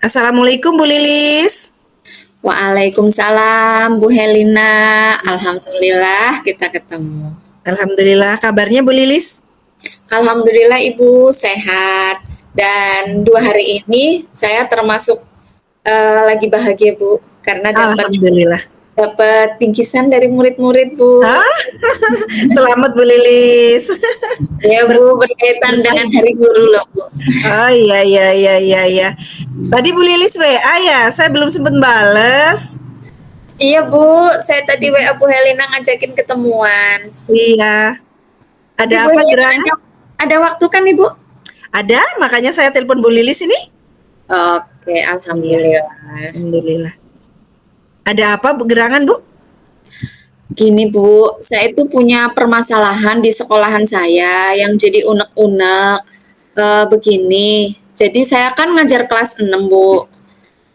Assalamualaikum Bu Lilis. Waalaikumsalam Bu Helina. Alhamdulillah kita ketemu. Alhamdulillah, kabarnya Bu Lilis? Alhamdulillah Ibu sehat. Dan 2 hari ini saya termasuk lagi bahagia Bu karena dapat Alhamdulillah. bingkisan dari murid-murid Bu. Selamat Bu Lilis. Ya Bu, berkaitan dengan Hari Guru loh Bu. Oh iya. Tadi Bu Lilis WA ya, saya belum sempat bales. Iya Bu, saya tadi WA Bu Helina ngajakin ketemuan. Iya. Ada Ibu apa Helina gerangan? ada waktu kan Ibu? Ada, makanya saya telepon Bu Lilis ini. Oke, alhamdulillah. Alhamdulillah. Ada apa gerangan Bu? Gini Bu, saya itu punya permasalahan di sekolahan saya yang jadi unek-unek begini. Jadi saya kan ngajar kelas 6 Bu.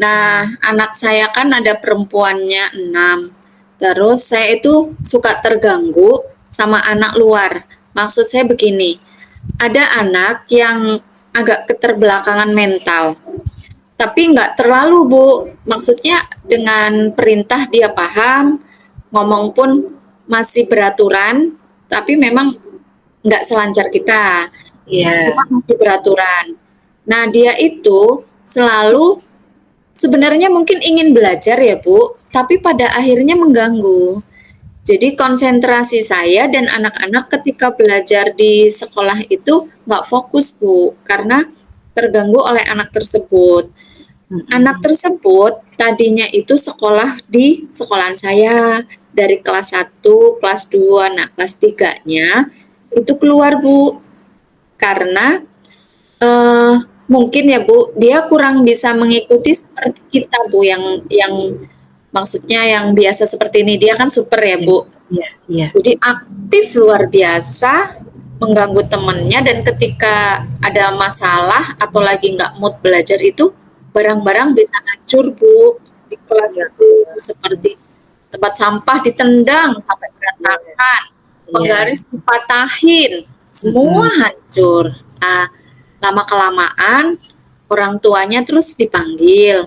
Nah, anak saya kan ada perempuannya 6. Terus saya itu suka terganggu sama anak luar. Maksud saya begini, ada anak yang agak keterbelakangan mental. Tapi nggak terlalu Bu, maksudnya dengan perintah dia paham, ngomong pun masih beraturan, tapi memang nggak selancar kita. Iya. Cuma masih beraturan. Nah, dia itu selalu sebenarnya mungkin ingin belajar ya Bu, tapi pada akhirnya mengganggu. Jadi konsentrasi saya dan anak-anak ketika belajar di sekolah itu nggak fokus Bu, karena terganggu oleh anak tersebut. Anak tersebut tadinya itu sekolah di sekolahan saya dari kelas 1, kelas 2, nah kelas 3-nya itu keluar Bu. Karena mungkin ya Bu, dia kurang bisa mengikuti seperti kita Bu yang maksudnya yang biasa seperti ini. Dia kan super ya Bu. Iya. Jadi aktif luar biasa, mengganggu temennya, dan ketika ada masalah atau lagi nggak mood belajar itu barang-barang bisa hancur Bu di kelas itu, seperti tempat sampah ditendang sampai berantakan, penggaris dipatahin, semua hancur. Nah, lama-kelamaan orang tuanya terus dipanggil.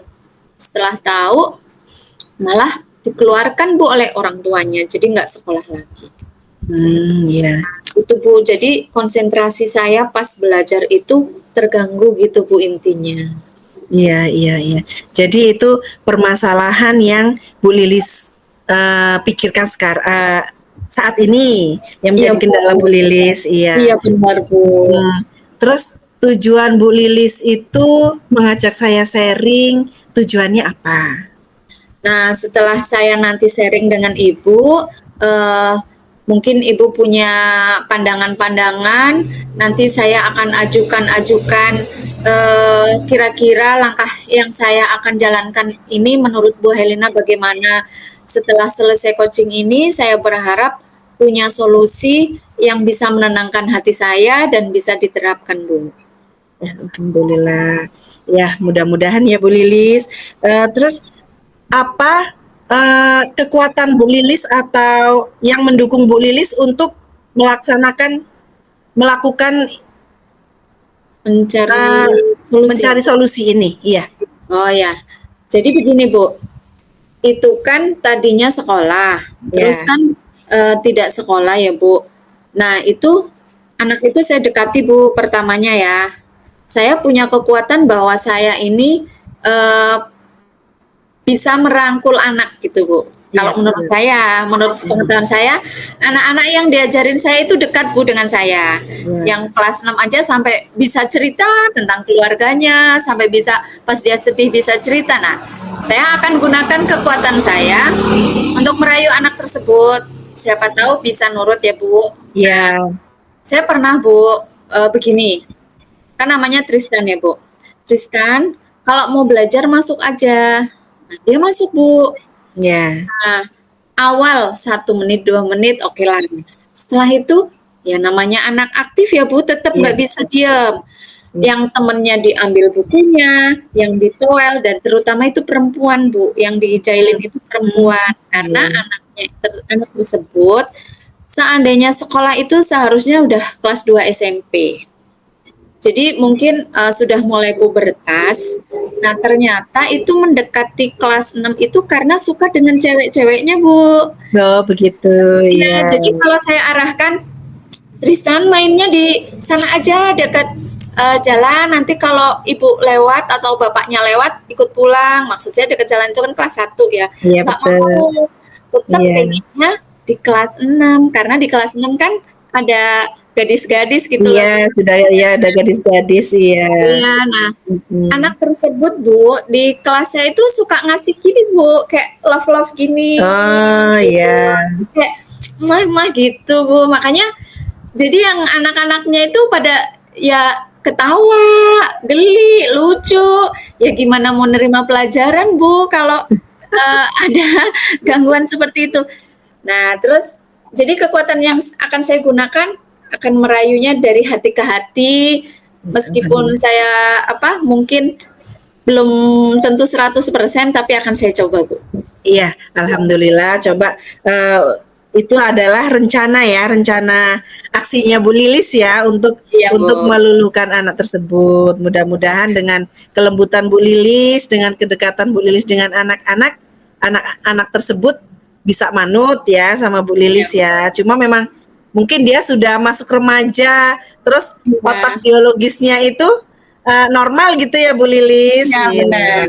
Setelah tahu malah dikeluarkan Bu oleh orang tuanya, jadi nggak sekolah lagi. Iya. Itu Bu, jadi konsentrasi saya pas belajar itu terganggu gitu Bu intinya. Iya. Jadi itu permasalahan yang Bu Lilis pikirkan sekarang saat ini yang menjadi kendala Bu Lilis. Iya benar Bu. Terus tujuan Bu Lilis itu mengajak saya sharing, tujuannya apa? Nah, setelah saya nanti sharing dengan Ibu, mungkin Ibu punya pandangan-pandangan, nanti saya akan ajukan kira-kira langkah yang saya akan jalankan ini menurut Bu Helina bagaimana. Setelah selesai coaching ini, saya berharap punya solusi yang bisa menenangkan hati saya dan bisa diterapkan Bu. Alhamdulillah. Ya, mudah-mudahan ya Bu Lilis. Terus apa kekuatan Bu Lilis atau yang mendukung Bu Lilis untuk melakukan mencari solusi ini? Iya. Oh ya, jadi begini Bu, itu kan tadinya sekolah, terus kan tidak sekolah ya Bu. Nah itu anak itu saya dekati Bu pertamanya ya. Saya punya kekuatan bahwa saya ini bisa merangkul anak gitu Bu. Kalau menurut saya, menurut pengetahuan saya, anak-anak yang diajarin saya itu dekat Bu dengan saya. Yang kelas 6 aja sampai bisa cerita tentang keluarganya, sampai bisa pas dia sedih bisa cerita. Nah, saya akan gunakan kekuatan saya untuk merayu anak tersebut. Siapa tahu bisa nurut ya Bu. Iya. Saya pernah Bu begini, kan namanya Tristan ya Bu. Tristan, kalau mau belajar masuk aja. Nah, dia masuk Bu. Nah, awal 1 menit 2 menit oke lah. Setelah itu ya namanya anak aktif ya Bu, tetap nggak bisa diam. Yang temennya diambil bukunya, yang ditoel, dan terutama itu perempuan Bu, yang diijailin itu perempuan. Karena anak tersebut seandainya sekolah itu seharusnya udah kelas 2 SMP. Jadi mungkin sudah mulai pubertas. Nah, ternyata itu mendekati kelas 6 itu karena suka dengan cewek-ceweknya, Bu. Oh, begitu. Iya, Iya. jadi kalau saya arahkan, Tristan mainnya di sana aja dekat jalan. Nanti kalau ibu lewat atau bapaknya lewat, ikut pulang. Maksudnya dekat jalan itu kan kelas 1 ya. Iya, Nggak betul. mau. Tetap Iya. pengennya di kelas 6. Karena di kelas 6 kan ada gadis-gadis gitu loh. Iya, sudah ya ada gadis-gadis, iya. Iya, nah Mhm. anak tersebut Bu, di kelasnya itu suka ngasih gini Bu, kayak love-love gini. Oh, iya. Kayak mah gitu Bu. Makanya jadi yang anak-anaknya itu pada ya ketawa, geli, lucu. Ya gimana mau nerima pelajaran Bu kalau ada gangguan seperti itu. Nah, terus jadi kekuatan yang akan saya gunakan akan merayunya dari hati ke hati, meskipun Alhamdulillah. saya mungkin belum tentu 100% tapi akan saya coba, Bu. Iya, alhamdulillah. Coba itu adalah rencana aksinya Bu Lilis ya Iya, untuk Bu. meluluhkan anak tersebut. Mudah-mudahan dengan kelembutan Bu Lilis, dengan kedekatan Bu Lilis dengan anak-anak tersebut bisa manut ya sama Bu Iya, Lilis ya. Cuma memang mungkin dia sudah masuk remaja, terus otak iya. biologisnya itu normal gitu ya Bu Lilis. Iya, Iya. benar.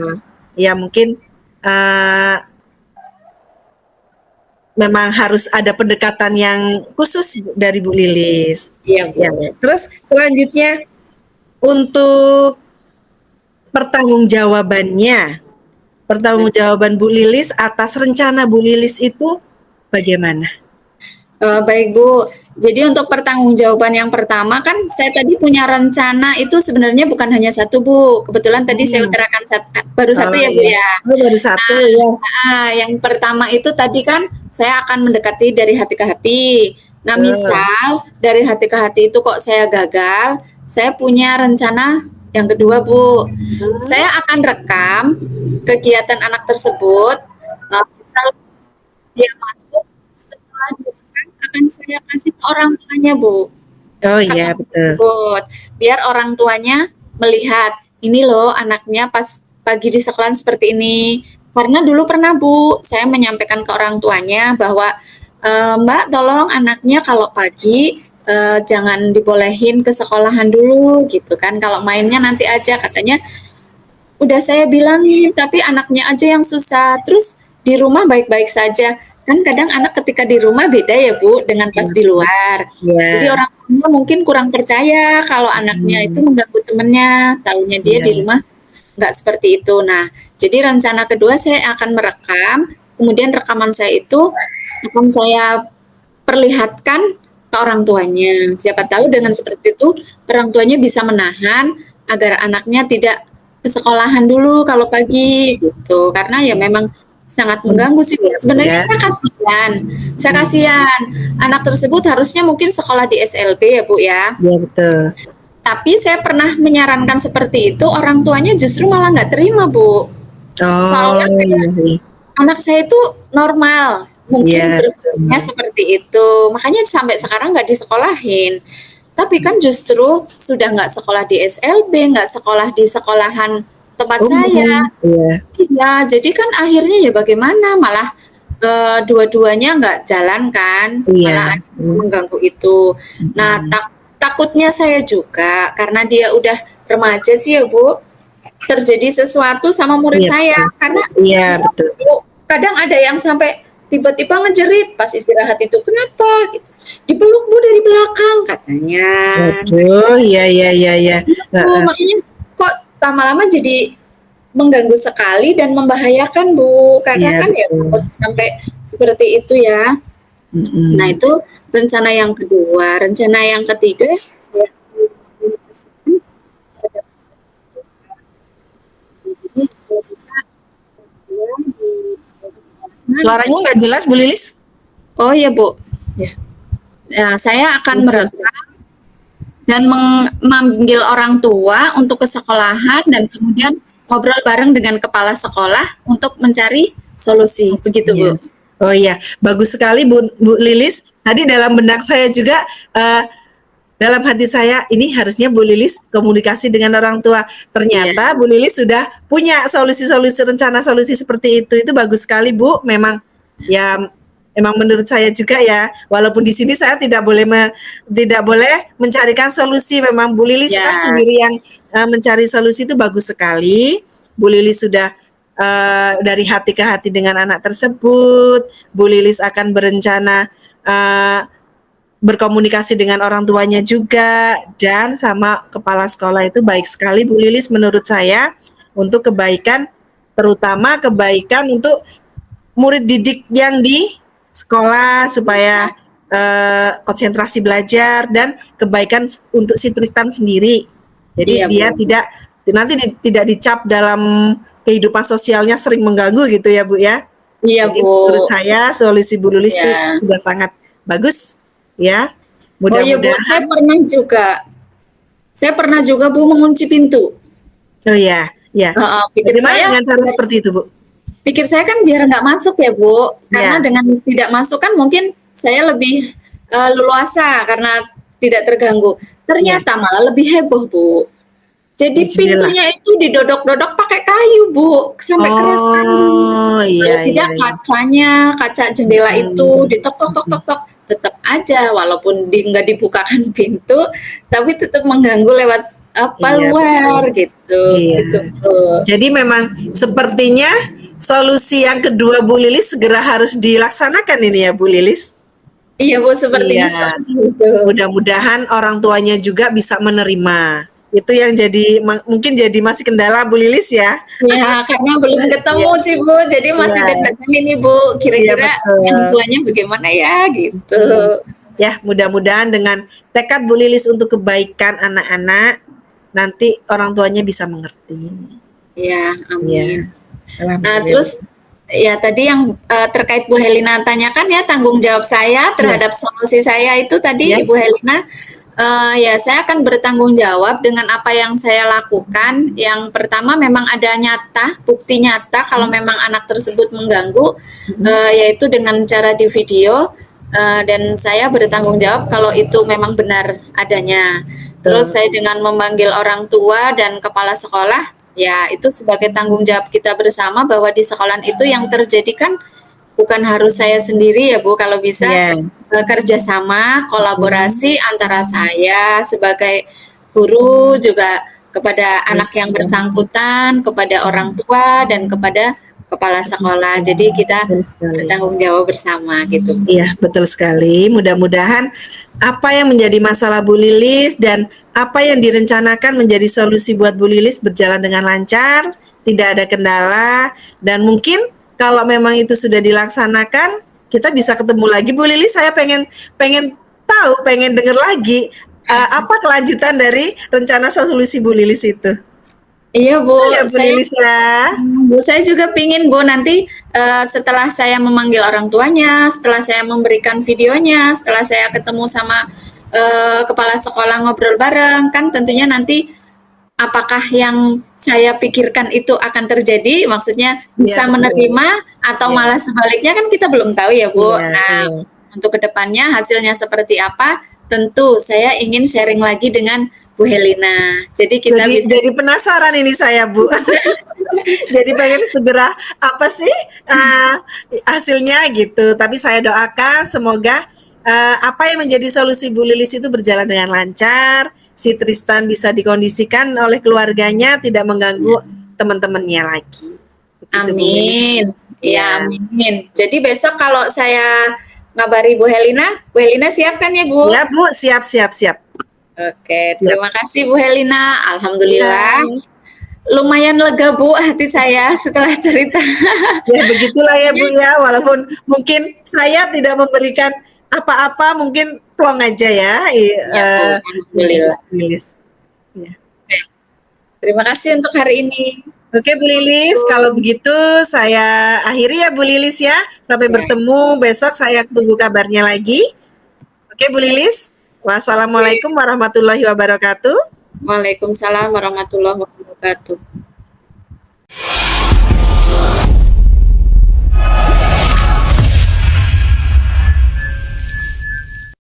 Ya mungkin uh, memang harus ada pendekatan yang khusus dari Bu Lilis. Iya, Ya, Bu. ya. Terus selanjutnya untuk pertanggungjawaban Bu Lilis atas rencana Bu Lilis itu bagaimana? Baik Bu, jadi untuk pertanggungjawaban yang pertama kan saya tadi punya rencana itu sebenarnya bukan hanya satu Bu, kebetulan tadi saya Hmm. utarakan baru satu Oh ya Bu ya, ya. oh, baru satu ya. Yang pertama itu tadi kan saya akan mendekati dari hati ke hati. Nah, misal dari hati ke hati itu kok saya gagal, saya punya rencana yang kedua Bu. Saya akan rekam kegiatan anak tersebut. Misal dia masuk, setelah direkam akan saya kasih ke orang tuanya Bu. Oh Kata iya, betul. tersebut. Biar orang tuanya melihat, ini loh anaknya pas pagi di sekolahan seperti ini. Karena dulu pernah Bu, saya menyampaikan ke orang tuanya bahwa Mbak tolong anaknya kalau pagi jangan dibolehin ke sekolahan dulu gitu kan. Kalau mainnya nanti aja katanya. Udah saya bilangin, tapi anaknya aja yang susah. Terus di rumah baik-baik saja. Kan kadang anak ketika di rumah beda ya Bu, dengan pas di luar. Jadi Ya. orang tua mungkin kurang percaya kalau anaknya itu mengganggu temennya, taunya dia Ya. di rumah nggak seperti itu. Nah, jadi rencana kedua saya akan merekam, kemudian rekaman saya itu akan saya perlihatkan ke orang tuanya. Siapa tahu dengan seperti itu orang tuanya bisa menahan agar anaknya tidak ke sekolahan dulu kalau pagi gitu. Karena ya memang sangat mengganggu sih. Sebenarnya Ya. saya kasihan. Anak tersebut harusnya mungkin sekolah di SLB ya Bu ya. Ya, betul. Tapi saya pernah menyarankan seperti itu, orang tuanya justru malah nggak terima Bu. Oh Seolah kayak iya. anak saya itu normal, mungkin Iya, berpikirnya betul. seperti itu. Makanya sampai sekarang nggak disekolahin. Tapi kan justru sudah nggak sekolah di SLB, nggak sekolah di sekolahan tempat saya. Iya. Iya, jadi kan akhirnya ya bagaimana, malah dua-duanya nggak jalan kan, Iya. malah mengganggu itu. Nah, takutnya saya juga karena dia udah remaja sih ya Bu, terjadi sesuatu sama murid Iya, saya. betul. Karena Iya, bisa betul. Bu, kadang ada yang sampai tiba-tiba ngejerit pas istirahat itu, "Kenapa?" gitu. "Dipeluk Bu dari belakang," katanya. Waduh, iya iya iya iya. Bu, Heeh. makanya kok lama-lama jadi mengganggu sekali dan membahayakan Bu, karena Iya, kan ya betul. takut sampai seperti itu ya. Nah, Mhm. itu rencana yang kedua. Rencana yang ketiga, saya komunikasikan pada jadi kalau bisa dia di sekolahan. Suaranya nggak jelas Bu Lilis? Oh iya Bu, Ya. ya, saya akan Sudah. merekam dan memanggil orang tua untuk ke sekolahan dan kemudian ngobrol bareng dengan kepala sekolah untuk mencari solusi, begitu Iya. Bu. Oh iya, bagus sekali Bu Lilis. Tadi dalam benak saya juga dalam hati saya ini harusnya Bu Lilis komunikasi dengan orang tua. Iya. Ternyata Bu Lilis sudah punya solusi-solusi, rencana solusi seperti itu. Itu bagus sekali Bu. Memang ya, memang menurut saya juga ya. Walaupun di sini saya tidak boleh mencarikan solusi. Memang Bu Lilis kan Ya, sendiri yang mencari solusi, itu bagus sekali. Bu Lilis sudah dari hati ke hati dengan anak tersebut. Bu Lilis akan berencana berkomunikasi dengan orang tuanya juga, dan sama kepala sekolah. Itu baik sekali Bu Lilis menurut saya, untuk kebaikan, terutama kebaikan untuk murid didik yang di sekolah, supaya konsentrasi belajar, dan kebaikan untuk si Tristan sendiri. Jadi iya dia Bu. tidak dicap dalam kehidupan sosialnya sering mengganggu gitu ya Bu ya. Iya Jadi Bu. menurut saya solusi Bu Lilis itu Ya. sudah sangat bagus ya. Oh iya Bu, Mudah-mudahan. saya pernah juga Bu mengunci pintu. Oh ya, ya. Heeh, Bagaimana dengan cara seperti itu Bu? pikir saya kan biar nggak masuk ya Bu, karena Ya, dengan tidak masuk kan mungkin saya lebih leluasa karena tidak terganggu. ya. Ternyata malah lebih heboh Bu. Jadi Bismillah. pintunya itu didodok-dodok pakai kayu Bu, sampai keras sekali. Oh Paling iya, iya, tidak iya. kaca jendela itu Hmm, ditok tok tok tok tok, tetap aja walaupun nggak dibukakan pintu, tapi tetap mengganggu lewat apa iya betul. luar gitu, Iya. gitu Bu. Jadi memang sepertinya solusi yang kedua Bu Lilis segera harus dilaksanakan ini ya Bu Lilis. Iya Bu, sepertinya Iya. seperti itu. Mudah-mudahan orang tuanya juga bisa menerima. Itu yang jadi mungkin jadi masih kendala Bu Lilis ya. Ya, karena belum ketemu Iya, sih Bu, jadi masih iya, deg-degan ini Bu, iya kira-kira yang betul. tuanya bagaimana ya gitu. Ya, mudah-mudahan dengan tekad Bu Lilis untuk kebaikan anak-anak, nanti orang tuanya bisa mengerti. Ya, amin. Ya, Nah, alhamdulillah. terus ya tadi yang terkait Bu Helina tanyakan ya tanggung jawab saya Iya, terhadap solusi saya itu tadi ya, Ibu Helina, ya saya akan bertanggung jawab dengan apa yang saya lakukan. Yang pertama memang ada bukti nyata kalau memang anak tersebut mengganggu, yaitu dengan cara di video, dan saya bertanggung jawab kalau itu memang benar adanya. Terus betul. saya dengan memanggil orang tua dan kepala sekolah, ya itu sebagai tanggung jawab kita bersama bahwa di sekolah itu yang terjadi kan bukan harus saya sendiri ya Bu, kalau bisa Iya, kerjasama, hmm, kolaborasi antara saya sebagai guru juga kepada iya anak yang sekali. bersangkutan, kepada orang tua dan kepada kepala sekolah. Jadi kita Betul sekali. bertanggung jawab bersama gitu. Iya, betul sekali. Mudah-mudahan apa yang menjadi masalah Bu Lilis dan apa yang direncanakan menjadi solusi buat Bu Lilis berjalan dengan lancar, tidak ada kendala, dan mungkin kalau memang itu sudah dilaksanakan, kita bisa ketemu lagi Bu Lilis. Saya pengen pengen tahu, pengen dengar lagi apa kelanjutan dari rencana solusi Bu Lilis itu. Iya Bu, Ya Bu saya Lilis ya. Bu, saya juga pingin Bu nanti setelah saya memanggil orang tuanya, setelah saya memberikan videonya, setelah saya ketemu sama kepala sekolah ngobrol bareng, kan tentunya nanti apakah yang saya pikirkan itu akan terjadi, maksudnya Iya bisa betul. menerima atau Iya, malah sebaliknya kan kita belum tahu ya Bu. iya, Nah, iya. untuk kedepannya hasilnya seperti apa, tentu saya ingin sharing lagi dengan Bu Helina. Jadi kita bisa Jadi penasaran ini saya Bu. Jadi pengen segera apa sih hasilnya gitu. Tapi saya doakan semoga apa yang menjadi solusi Bu Lilis itu berjalan dengan lancar. Si Tristan bisa dikondisikan oleh keluarganya, tidak mengganggu teman-temannya lagi. Begitu Bu Lilis. amin. Ya, Ya, amin. Jadi besok kalau saya ngabari Bu Helina siap kan ya Bu? ya Bu, siap, siap, siap, Oke, siap. terima kasih Bu Helina. Ya, Alhamdulillah. Lumayan lega Bu hati saya setelah cerita. ya begitulah ya Bu Katanya, ya. Walaupun mungkin saya tidak memberikan apa-apa, mungkin plong aja ya. ya Bu, Alhamdulillah. Lilis. Ya. Terima kasih untuk hari ini. Oke Bu Lilis, kalau begitu saya akhiri ya Bu Lilis ya. Sampai Ya, bertemu besok, saya tunggu kabarnya lagi. Oke Bu Lilis. Wassalamualaikum oke. warahmatullahi wabarakatuh. Waalaikumsalam warahmatullahi wabarakatuh.